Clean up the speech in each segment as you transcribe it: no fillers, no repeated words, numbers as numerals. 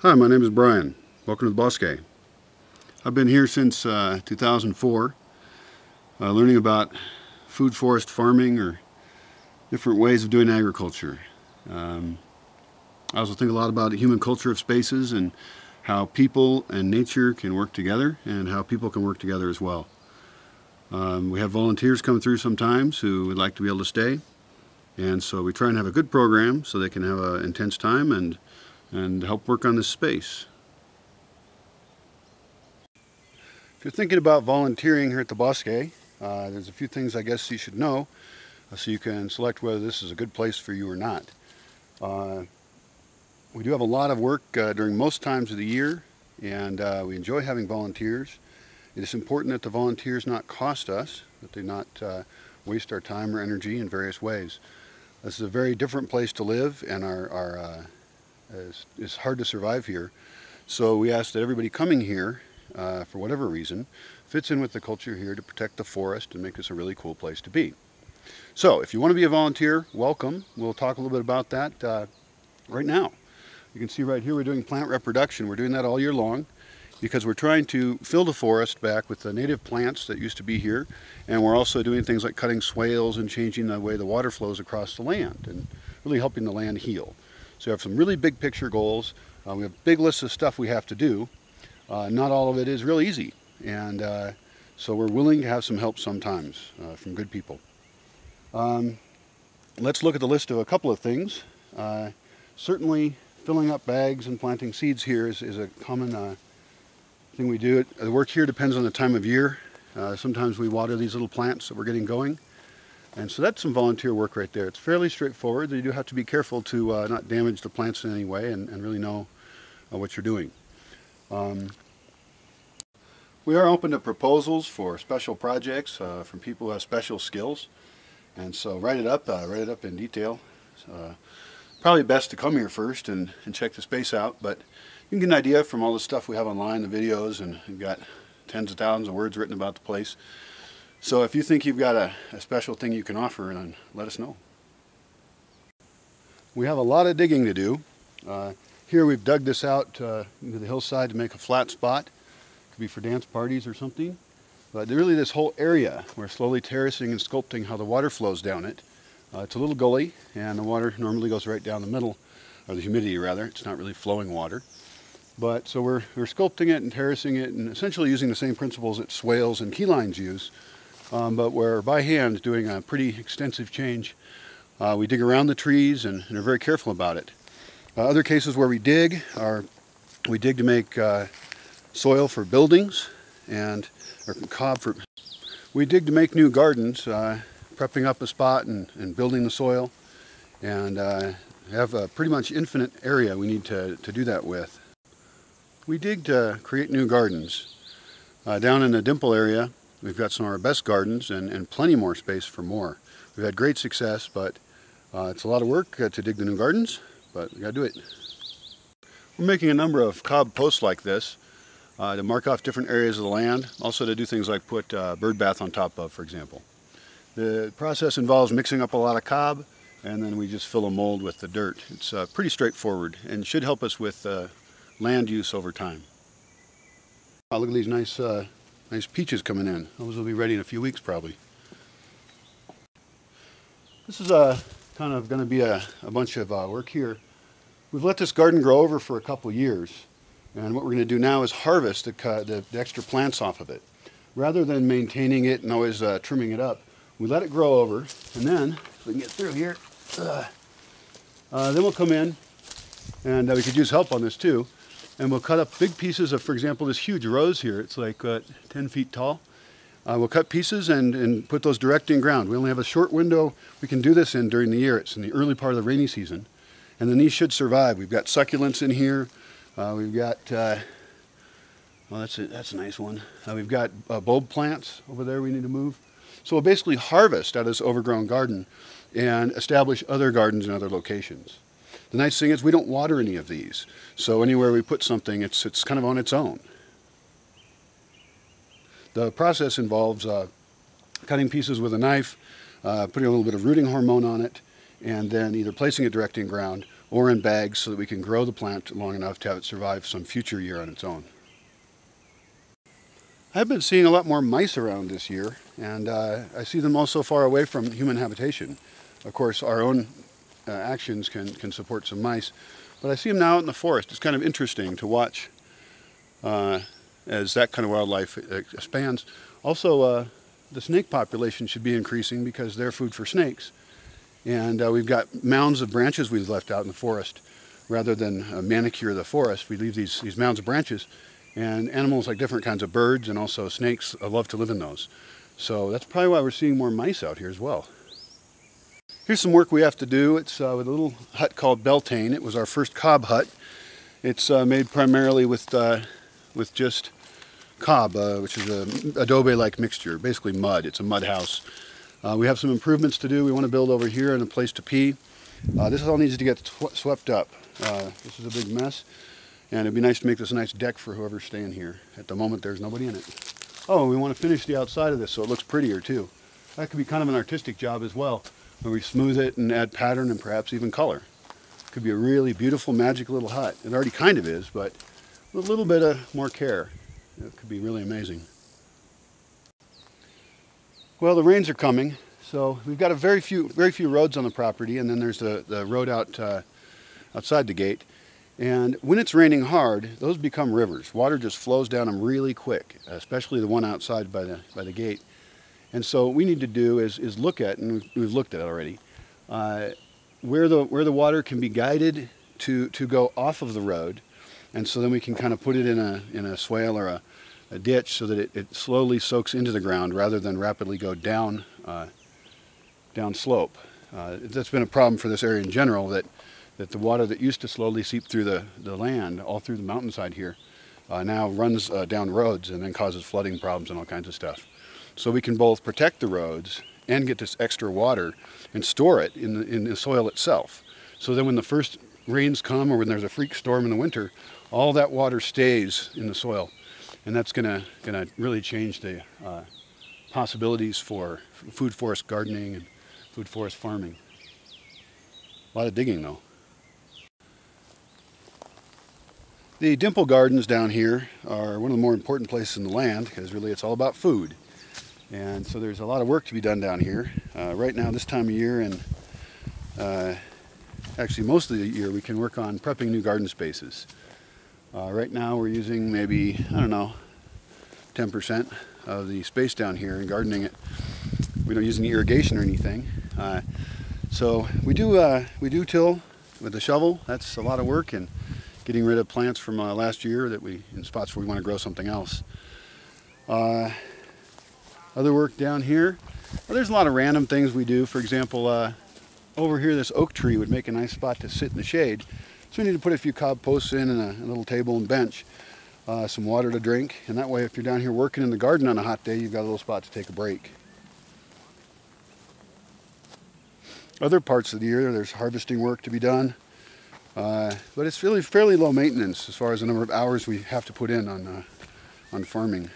Hi, my name is Brian. Welcome to the Bosque. I've been here since 2004, learning about food forest farming or different ways of doing agriculture. I also think a lot about the human culture of spaces and how people and nature can work together and how people can work together as well. We have volunteers come through sometimes who would like to be able to stay, and so we try and have a good program so they can have an intense time and help work on this space. If you're thinking about volunteering here at the Bosque, there's a few things I guess you should know so you can select whether this is a good place for you or not. We do have a lot of work during most times of the year, and we enjoy having volunteers. It is important that the volunteers not cost us, that they not waste our time or energy in various ways. This is a very different place to live, and it's hard to survive here. So we ask that everybody coming here, for whatever reason, fits in with the culture here to protect the forest and make this a really cool place to be. So if you want to be a volunteer, welcome. We'll talk a little bit about that right now. You can see right here we're doing plant reproduction. We're doing that all year long because we're trying to fill the forest back with the native plants that used to be here, and we're also doing things like cutting swales and changing the way the water flows across the land and really helping the land heal. So we have some really big picture goals. We have a big list of stuff we have to do. Not all of it is real easy, and so we're willing to have some help sometimes from good people. Let's look at the list of a couple of things. Certainly filling up bags and planting seeds here is a common thing we do. The work here depends on the time of year. Sometimes we water these little plants that we're getting going. And so that's some volunteer work right there. It's fairly straightforward. You do have to be careful to not damage the plants in any way and really know what you're doing. We are open to proposals for special projects from people who have special skills. And so write it up in detail. Probably best to come here first and check the space out, but you can get an idea from all the stuff we have online, the videos, and we've got tens of thousands of words written about the place. So if you think you've got a special thing you can offer, then let us know. We have a lot of digging to do. Here we've dug this out into the hillside to make a flat spot. It could be for dance parties or something. But really this whole area, we're slowly terracing and sculpting how the water flows down it. It's a little gully, and the water normally goes right down the middle, or the humidity rather. It's not really flowing water. But so we're sculpting it and terracing it and essentially using the same principles that swales and keylines use. But we're by hand doing a pretty extensive change. We dig around the trees and are very careful about it. Other cases where we dig to make soil for buildings or cob for. We dig to make new gardens, prepping up a spot and building the soil, and have a pretty much infinite area we need to do that with. We dig to create new gardens. Down in the Dimple area, we've got some of our best gardens and plenty more space for more. We've had great success, but it's a lot of work to dig the new gardens, but we gotta do it. We're making a number of cob posts like this to mark off different areas of the land, also to do things like put bird bath on top of, for example. The process involves mixing up a lot of cob, and then we just fill a mold with the dirt. It's pretty straightforward and should help us with land use over time. Oh, look at these nice peaches coming in. Those will be ready in a few weeks probably. This is kind of going to be a bunch of work here. We've let this garden grow over for a couple years, and what we're going to do now is harvest the extra plants off of it. Rather than maintaining it and always trimming it up, we let it grow over, and then, if we can get through here, then we'll come in, and we could use help on this too, and we'll cut up big pieces of, for example, this huge rose here. It's like 10 feet tall. We'll cut pieces and put those direct in ground. We only have a short window we can do this in during the year. It's in the early part of the rainy season. And then these should survive. We've got succulents in here. We've got, well, that's a nice one. We've got bulb plants over there we need to move. So we'll basically harvest out of this overgrown garden and establish other gardens in other locations. The nice thing is we don't water any of these. So anywhere we put something, it's kind of on its own. The process involves cutting pieces with a knife, putting a little bit of rooting hormone on it, and then either placing it direct in ground or in bags so that we can grow the plant long enough to have it survive some future year on its own. I've been seeing a lot more mice around this year, and I see them all so far away from human habitation. Of course, our own actions can support some mice, but I see them now out in the forest. It's kind of interesting to watch as that kind of wildlife expands. Also, the snake population should be increasing because they're food for snakes. And we've got mounds of branches we've left out in the forest. Rather than manicure the forest, we leave these mounds of branches. And animals like different kinds of birds and also snakes love to live in those. So that's probably why we're seeing more mice out here as well. Here's some work we have to do. It's with a little hut called Beltane. It was our first cob hut. It's made primarily with just cob, which is an adobe-like mixture, basically mud. It's a mud house. We have some improvements to do. We want to build over here and a place to pee. This all needs to get swept up. This is a big mess, and it'd be nice to make this a nice deck for whoever's staying here. At the moment, there's nobody in it. Oh, and we want to finish the outside of this so it looks prettier too. That could be kind of an artistic job as well, where we smooth it and add pattern and perhaps even color. Could be a really beautiful, magic little hut. It already kind of is, but with a little bit of more care, it could be really amazing. Well, the rains are coming, so we've got very few roads on the property, and then there's the road outside the gate. And when it's raining hard, those become rivers. Water just flows down them really quick, especially the one outside by the gate. And so what we need to do is look at, and we've looked at it already, where the water can be guided to go off of the road, and so then we can kind of put it in a swale or a ditch so that it slowly soaks into the ground rather than rapidly go down slope. That's been a problem for this area in general, that the water that used to slowly seep through the land, all through the mountainside here, now runs down roads and then causes flooding problems and all kinds of stuff. So we can both protect the roads and get this extra water and store it in the soil itself. So then when the first rains come, or when there's a freak storm in the winter, all that water stays in the soil. And that's gonna really change the possibilities for food forest gardening and food forest farming. A lot of digging though. The dimple gardens down here are one of the more important places in the land, because really it's all about food. And so there's a lot of work to be done down here. Right now, this time of year, and actually most of the year, we can work on prepping new garden spaces. Right now we're using maybe, I don't know, 10% of the space down here and gardening it. We don't use any irrigation or anything. So we do till with the shovel. That's a lot of work, and getting rid of plants from last year in spots where we want to grow something else. Other work down here, well, there's a lot of random things we do. For example, over here this oak tree would make a nice spot to sit in the shade. So we need to put a few cob posts in and a little table and bench, some water to drink, and that way if you're down here working in the garden on a hot day, you've got a little spot to take a break. Other parts of the year, there's harvesting work to be done, but it's really fairly low maintenance as far as the number of hours we have to put in on farming.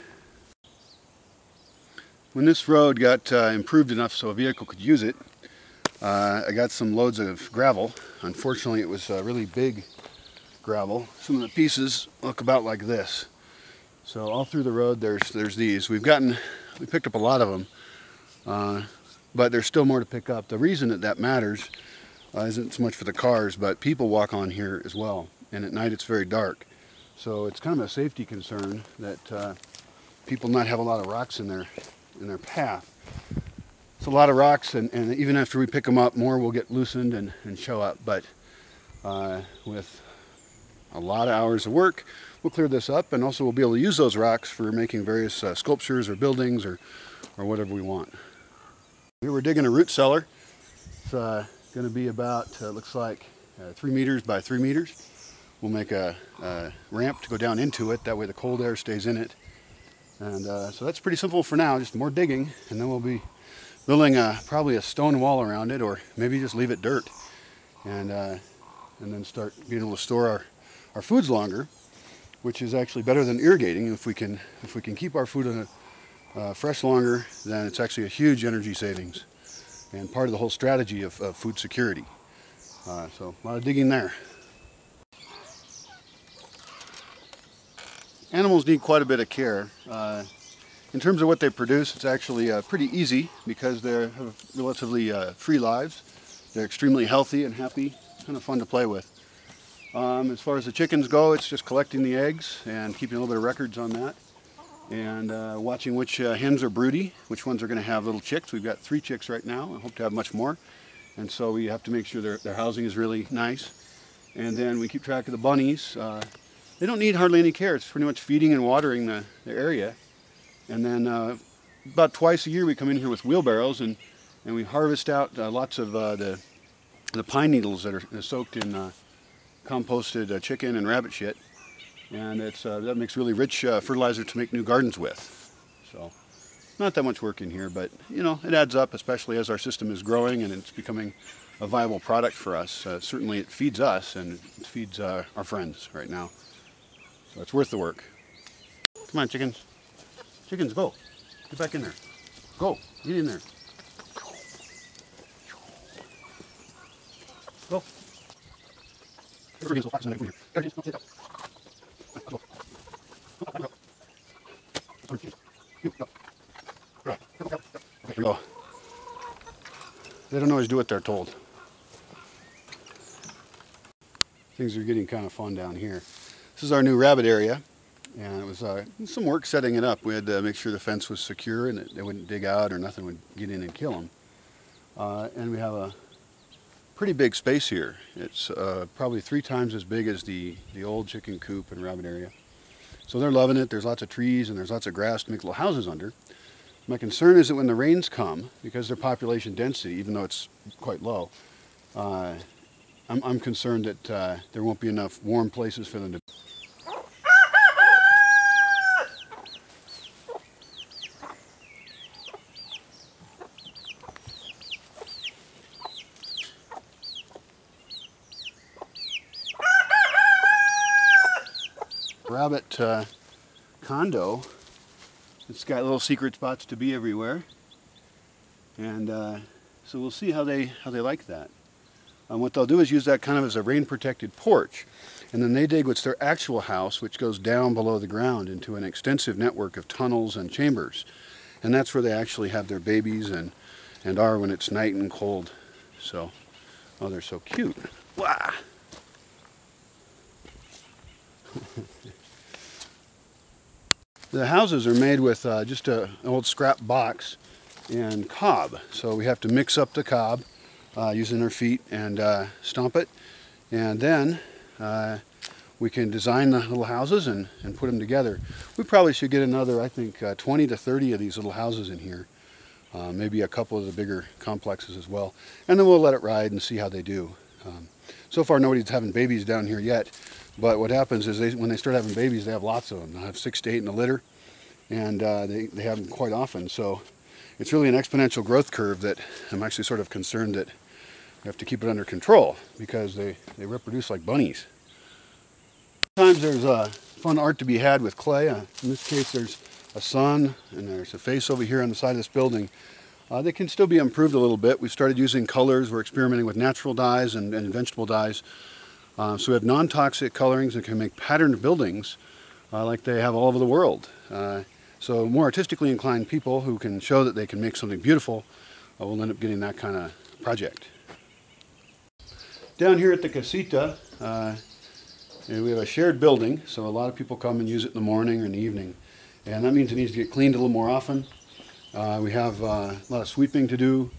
When this road got improved enough so a vehicle could use it, I got some loads of gravel. Unfortunately, it was really big gravel. Some of the pieces look about like this. So all through the road, there's these. We picked up a lot of them, but there's still more to pick up. The reason that matters isn't so much for the cars, but people walk on here as well. And at night, it's very dark. So it's kind of a safety concern that people not have a lot of rocks in their path. It's a lot of rocks, and even after we pick them up, more will get loosened and show up. But with a lot of hours of work, we'll clear this up, and also we'll be able to use those rocks for making various sculptures or buildings or whatever we want. Here we're digging a root cellar. It's going to be about, looks like 3 meters by 3 meters. We'll make a ramp to go down into it. That way the cold air stays in it. And so that's pretty simple for now, just more digging, and then we'll be building probably a stone wall around it, or maybe just leave it dirt, and then start being able to store our foods longer, which is actually better than irrigating. If we can keep our food fresh longer, then it's actually a huge energy savings, and part of the whole strategy of food security. So a lot of digging there. Animals need quite a bit of care. In terms of what they produce, it's actually pretty easy because they have relatively free lives. They're extremely healthy and happy, kind of fun to play with. As far as the chickens go, it's just collecting the eggs and keeping a little bit of records on that. And watching which hens are broody, which ones are going to have little chicks. We've got 3 chicks right now. I hope to have much more. And so we have to make sure their housing is really nice. And then we keep track of the bunnies. They don't need hardly any care. It's pretty much feeding and watering the area. And then about twice a year we come in here with wheelbarrows and we harvest out lots of the pine needles that are soaked in composted chicken and rabbit shit. And that makes really rich fertilizer to make new gardens with. So not that much work in here, but you know, it adds up, especially as our system is growing and it's becoming a viable product for us. Certainly it feeds us and it feeds our friends right now. So it's worth the work. Come on, chickens. Chickens, go. Get back in there. Go. Get in there. Go. Go. They don't always do what they're told. Things are getting kind of fun down here. This is our new rabbit area, and it was some work setting it up. We had to make sure the fence was secure and that they wouldn't dig out or nothing would get in and kill them. And we have a pretty big space here. It's probably 3 times as big as the old chicken coop and rabbit area. So they're loving it. There's lots of trees and there's lots of grass to make little houses under. My concern is that when the rains come, because their population density, even though it's quite low, I'm concerned that there won't be enough warm places for them to. Rabbit condo. It's got little secret spots to be everywhere, and so we'll see how they like that. What they'll do is use that kind of as a rain-protected porch, and then they dig what's their actual house, which goes down below the ground into an extensive network of tunnels and chambers, and that's where they actually have their babies and are when it's night and cold. So, oh, they're so cute. Wow. The houses are made with just an old scrap box and cob. So we have to mix up the cob using our feet and stomp it. And then we can design the little houses and put them together. We probably should get another, I think, 20 to 30 of these little houses in here. Maybe a couple of the bigger complexes as well. And then we'll let it ride and see how they do. So far nobody's having babies down here yet. But what happens is when they start having babies, they have lots of them. They'll have 6 to 8 in a litter, and they have them quite often. So it's really an exponential growth curve that I'm actually sort of concerned that we have to keep it under control because they reproduce like bunnies. Sometimes there's fun art to be had with clay. In this case, there's a sun and there's a face over here on the side of this building. They can still be improved a little bit. We've started using colors. We're experimenting with natural dyes and vegetable dyes. So we have non-toxic colorings that can make patterned buildings like they have all over the world. So more artistically inclined people who can show that they can make something beautiful will end up getting that kind of project. Down here at the casita, we have a shared building, so a lot of people come and use it in the morning or in the evening. And that means it needs to get cleaned a little more often. We have a lot of sweeping to do.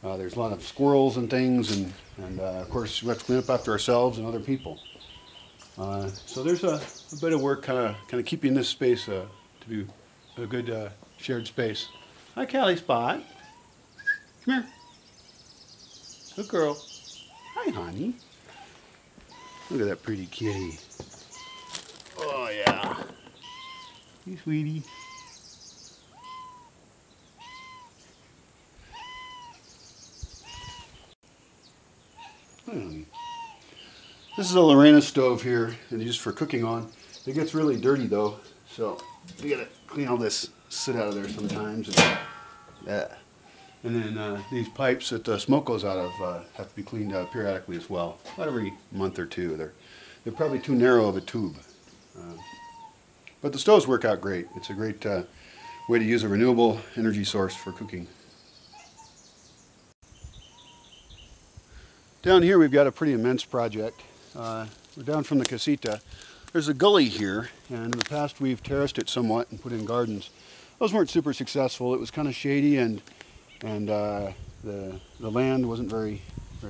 There's a lot of squirrels and things, and of course we have to clean up after ourselves and other people. So there's a bit of work kind of keeping this space to be a good shared space. Hi, Callie Spot. Come here. Good girl. Hi, honey. Look at that pretty kitty. Oh yeah. Hey, sweetie. This is a Lorena stove here, and used for cooking on. It gets really dirty though, so we gotta clean all this soot out of there sometimes. And, And then these pipes that the smoke goes out of have to be cleaned out periodically as well, about every month or two. They're probably too narrow of a tube. But the stoves work out great. It's a great way to use a renewable energy source for cooking. Down here we've got a pretty immense project. We're down from the casita. There's a gully here, and in the past we've terraced it somewhat and put in gardens. Those weren't super successful. It was kind of shady, and the land wasn't very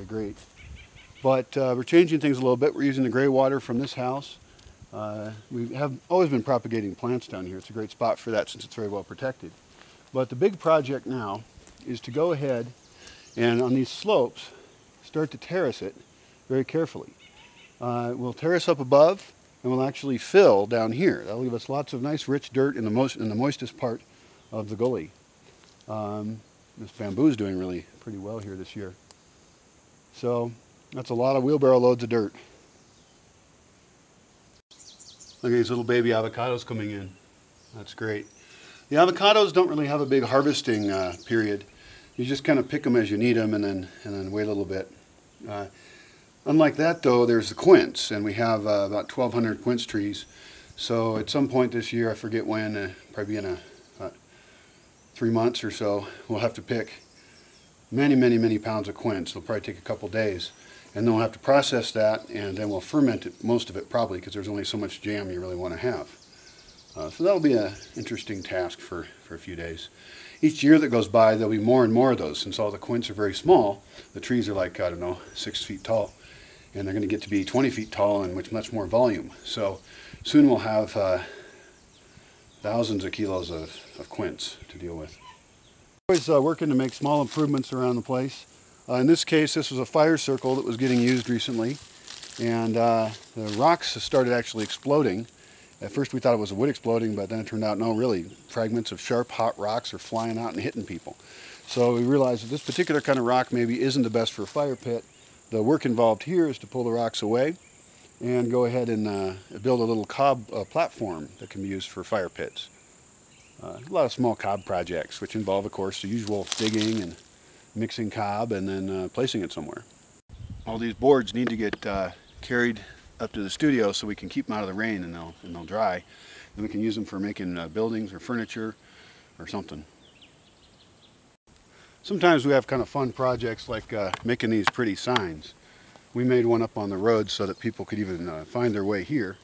great. But we're changing things a little bit. We're using the gray water from this house. We have always been propagating plants down here. It's a great spot for that since it's very well protected. But the big project now is to go ahead and on these slopes start to terrace it very carefully. We'll terrace up above and we'll actually fill down here. That'll give us lots of nice rich dirt in the moistest part of the gully. This bamboo is doing really pretty well here this year. So that's a lot of wheelbarrow loads of dirt. Look at these little baby avocados coming in. That's great. The avocados don't really have a big harvesting period. You just kind of pick them as you need them and then wait a little bit. Unlike that though, there's the quince, and we have about 1,200 quince trees. So at some point this year, I forget when, probably in about 3 months or so, we'll have to pick many pounds of quince. It'll probably take a couple days. And then we'll have to process that, and then we'll ferment it, most of it probably, because there's only so much jam you really want to have. So that'll be an interesting task for a few days. Each year that goes by, there'll be more and more of those. Since all the quince are very small, the trees are like, I don't know, 6 feet tall. And they're going to get to be 20 feet tall and with much more volume. So soon we'll have thousands of kilos of quince to deal with. Always working to make small improvements around the place. In this case, this was a fire circle that was getting used recently, and the rocks started actually exploding. At first we thought it was a wood exploding, but then it turned out, no, really, fragments of sharp, hot rocks are flying out and hitting people. So we realized that this particular kind of rock maybe isn't the best for a fire pit. The work involved here is to pull the rocks away and go ahead and build a little cob platform that can be used for fire pits. A lot of small cob projects, which involve, of course, the usual digging and mixing cob and then placing it somewhere. All these boards need to get carried up to the studio so we can keep them out of the rain and they'll dry. Then we can use them for making buildings or furniture or something. Sometimes we have kind of fun projects like making these pretty signs. We made one up on the road so that people could even find their way here.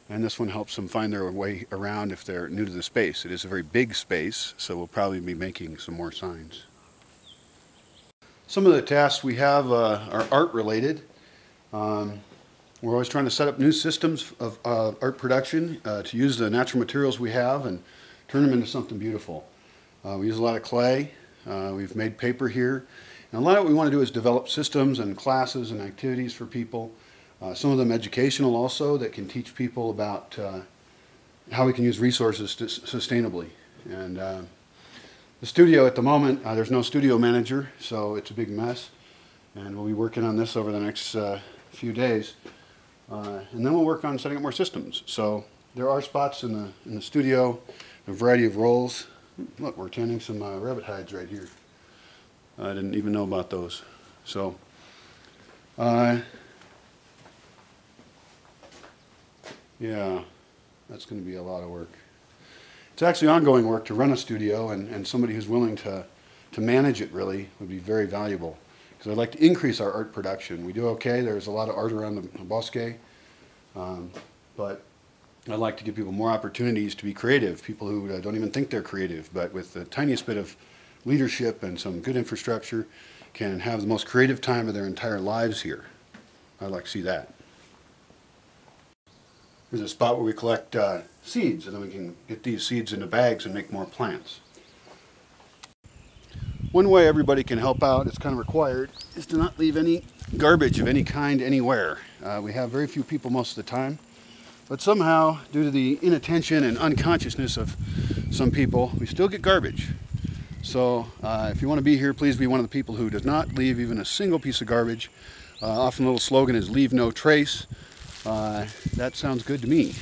And this one helps them find their way around if they're new to the space. It is a very big space, so we'll probably be making some more signs. Some of the tasks we have are art related. We're always trying to set up new systems of art production to use the natural materials we have and turn them into something beautiful. We use a lot of clay. We've made paper here. And a lot of what we want to do is develop systems and classes and activities for people. Some of them educational also, that can teach people about how we can use resources sustainably. And the studio at the moment, there's no studio manager, so it's a big mess. And we'll be working on this over the next few days. And then we'll work on setting up more systems. So there are spots in the studio, a variety of roles. Look, we're tanning some rabbit hides right here. I didn't even know about those. So, yeah, that's going to be a lot of work. It's actually ongoing work to run a studio, and somebody who's willing to manage it really would be very valuable. Because I'd like to increase our art production. We do okay. There's a lot of art around the Bosque, but I'd like to give people more opportunities to be creative. People who don't even think they're creative, but with the tiniest bit of leadership and some good infrastructure can have the most creative time of their entire lives here. I'd like to see that. There's a spot where we collect seeds, and then we can get these seeds into bags and make more plants. One way everybody can help out, it's kind of required, is to not leave any garbage of any kind anywhere. We have very few people most of the time, but somehow, due to the inattention and unconsciousness of some people, we still get garbage. So if you want to be here, please be one of the people who does not leave even a single piece of garbage. Often the little slogan is "Leave no trace." That sounds good to me.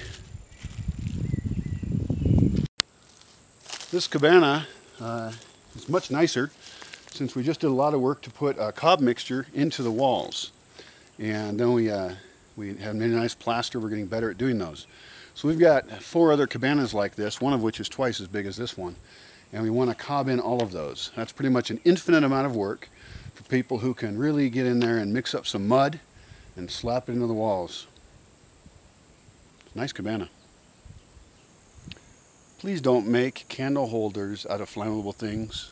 This cabana is much nicer since we just did a lot of work to put a cob mixture into the walls. And then we have made a nice plaster. We're getting better at doing those. So we've got 4 other cabanas like this, one of which is twice as big as this one. And we want to cob in all of those. That's pretty much an infinite amount of work for people who can really get in there and mix up some mud and slap it into the walls. Nice cabana. Please don't make candle holders out of flammable things.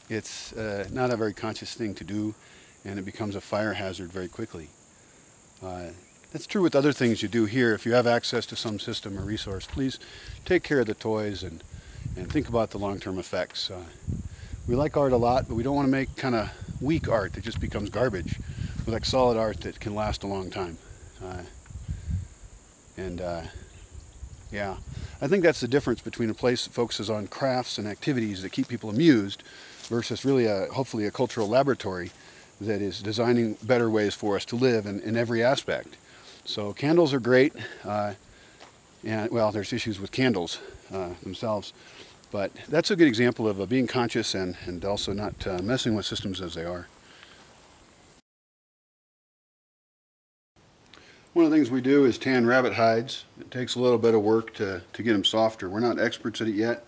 It's not a very conscious thing to do, and it becomes a fire hazard very quickly. That's true with other things you do here. If you have access to some system or resource, please take care of the toys and think about the long-term effects. We like art a lot, but we don't want to make kind of weak art that just becomes garbage. We like solid art that can last a long time. Yeah, I think that's the difference between a place that focuses on crafts and activities that keep people amused versus really hopefully a cultural laboratory that is designing better ways for us to live in every aspect. So candles are great, and well, there's issues with candles themselves, but that's a good example of being conscious and also not messing with systems as they are. One of the things we do is tan rabbit hides. It takes a little bit of work to get them softer. We're not experts at it yet,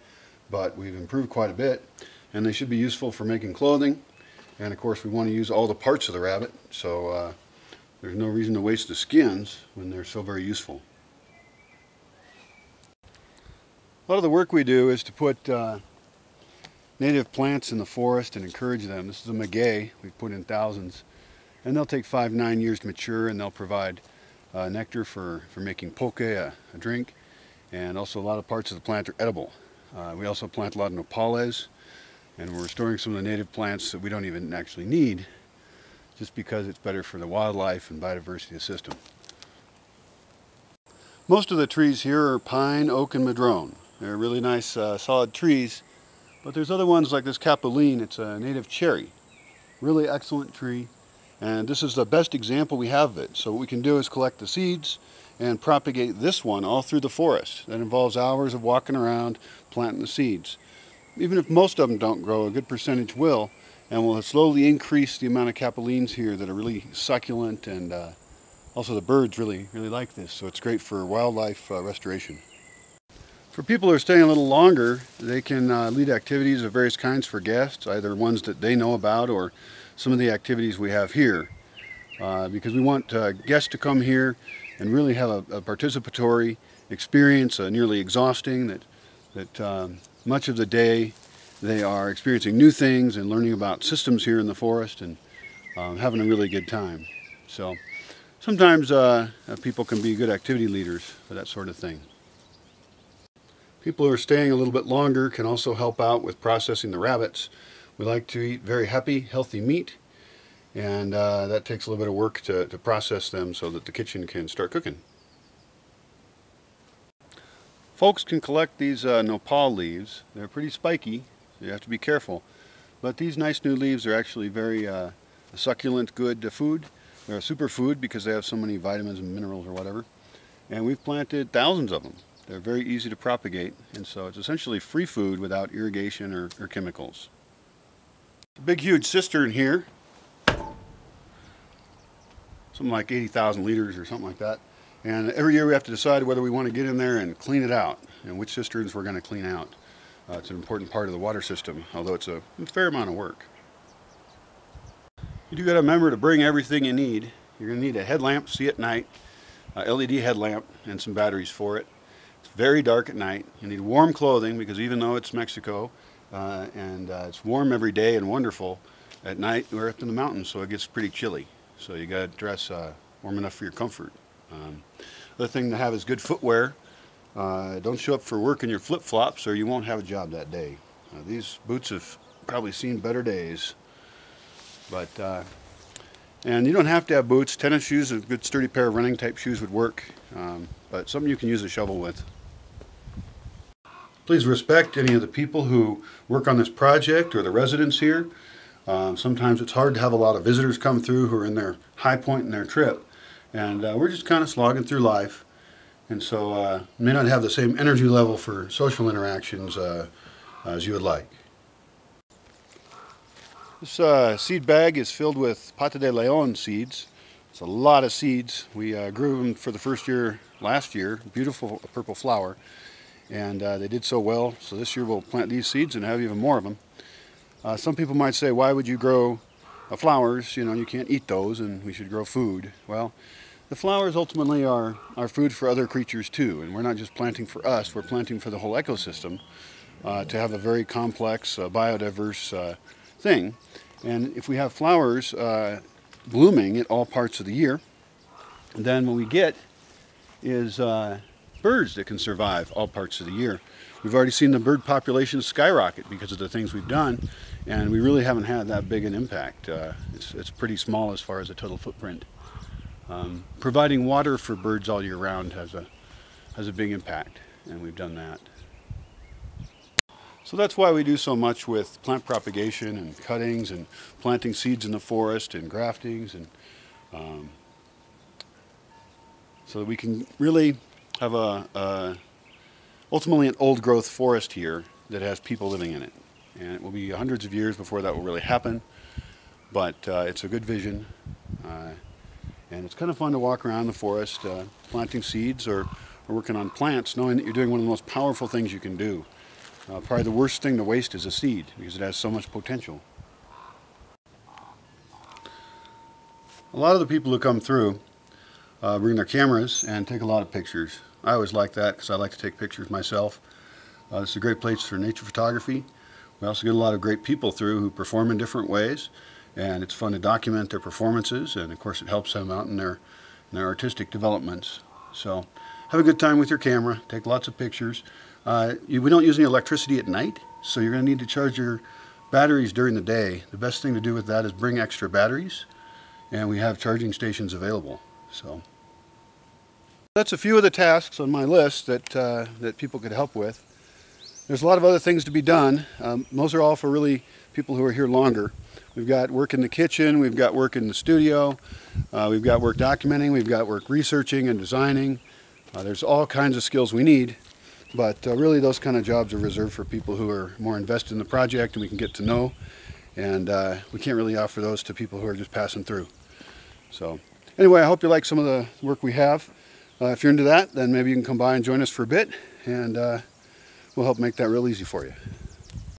but we've improved quite a bit, and they should be useful for making clothing. And of course we want to use all the parts of the rabbit, so there's no reason to waste the skins when they're so very useful. A lot of the work we do is to put native plants in the forest and encourage them. This is a maguey. We've put in thousands, and they'll take 5-9 years to mature, and they'll provide nectar for making poke, a drink, and also a lot of parts of the plant are edible. We also plant a lot of nopales, and we're restoring some of the native plants that we don't even actually need, just because it's better for the wildlife and biodiversity system. Most of the trees here are pine, oak, and madrone. They're really nice solid trees, but there's other ones like this capuline. It's a native cherry. Really excellent tree, and this is the best example we have of it. So what we can do is collect the seeds and propagate this one all through the forest. That involves hours of walking around planting the seeds. Even if most of them don't grow, a good percentage will, and we'll slowly increase the amount of capulines here that are really succulent, and also the birds really like this, so it's great for wildlife restoration. For people who are staying a little longer, they can lead activities of various kinds for guests, either ones that they know about or some of the activities we have here, because we want guests to come here and really have a participatory experience, nearly exhausting, that much of the day they are experiencing new things and learning about systems here in the forest and having a really good time. So sometimes people can be good activity leaders for that sort of thing. People who are staying a little bit longer can also help out with processing the rabbits. We like to eat very happy, healthy meat, and that takes a little bit of work to process them so that the kitchen can start cooking. Folks can collect these nopal leaves. They're pretty spiky, so you have to be careful. But these nice new leaves are actually very succulent, good food. They're a superfood because they have so many vitamins and minerals or whatever. And we've planted thousands of them. They're very easy to propagate, and so it's essentially free food without irrigation or chemicals. A big huge cistern here, something like 80,000 liters or something like that. And every year we have to decide whether we want to get in there and clean it out, and which cisterns we're going to clean out. It's an important part of the water system, although it's a fair amount of work. You do got to remember to bring everything you need. You're going to need a headlamp to see at night, a LED headlamp, and some batteries for it. It's very dark at night. You need warm clothing because even though it's Mexico and it's warm every day and wonderful, at night we're up in the mountains, so it gets pretty chilly. So you got to dress warm enough for your comfort. Other thing to have is good footwear. Don't show up for work in your flip-flops or you won't have a job that day. These boots have probably seen better days. But and you don't have to have boots. Tennis shoes, a good sturdy pair of running type shoes would work, but something you can use a shovel with. Please respect any of the people who work on this project or the residents here. Sometimes it's hard to have a lot of visitors come through who are in their high point in their trip, and we're just kind of slogging through life, and so may not have the same energy level for social interactions as you would like. This seed bag is filled with pata de leon seeds. It's a lot of seeds. We grew them for the first year last year, beautiful purple flower, and they did so well. So this year we'll plant these seeds and have even more of them. Some people might say, why would you grow flowers? You know, you can't eat those and we should grow food. Well, the flowers ultimately are food for other creatures too, and we're not just planting for us, we're planting for the whole ecosystem to have a very complex, biodiverse thing. And if we have flowers blooming at all parts of the year, then what we get is birds that can survive all parts of the year. We've already seen the bird population skyrocket because of the things we've done, and we really haven't had that big an impact. It's pretty small as far as the total footprint. Providing water for birds all year round has a big impact, and we've done that. So that's why we do so much with plant propagation and cuttings and planting seeds in the forest and graftings, and so that we can really have ultimately an old growth forest here that has people living in it. And it will be hundreds of years before that will really happen, but it's a good vision, and it's kind of fun to walk around the forest planting seeds or working on plants, knowing that you're doing one of the most powerful things you can do. Probably the worst thing to waste is a seed because it has so much potential. A lot of the people who come through bring their cameras and take a lot of pictures. I always like that because I like to take pictures myself. It's a great place for nature photography. We also get a lot of great people through who perform in different ways, and it's fun to document their performances, and of course it helps them out in their artistic developments. So have a good time with your camera, take lots of pictures. We don't use any electricity at night, so you're going to need to charge your batteries during the day. The best thing to do with that is bring extra batteries, and we have charging stations available. So that's a few of the tasks on my list that people could help with. There's a lot of other things to be done. Those are all for really people who are here longer. We've got work in the kitchen, we've got work in the studio, we've got work documenting, we've got work researching and designing. There's all kinds of skills we need. But really those kind of jobs are reserved for people who are more invested in the project and we can get to know. And we can't really offer those to people who are just passing through. So anyway, I hope you like some of the work we have. If you're into that, then maybe you can come by and join us for a bit, and we'll help make that real easy for you.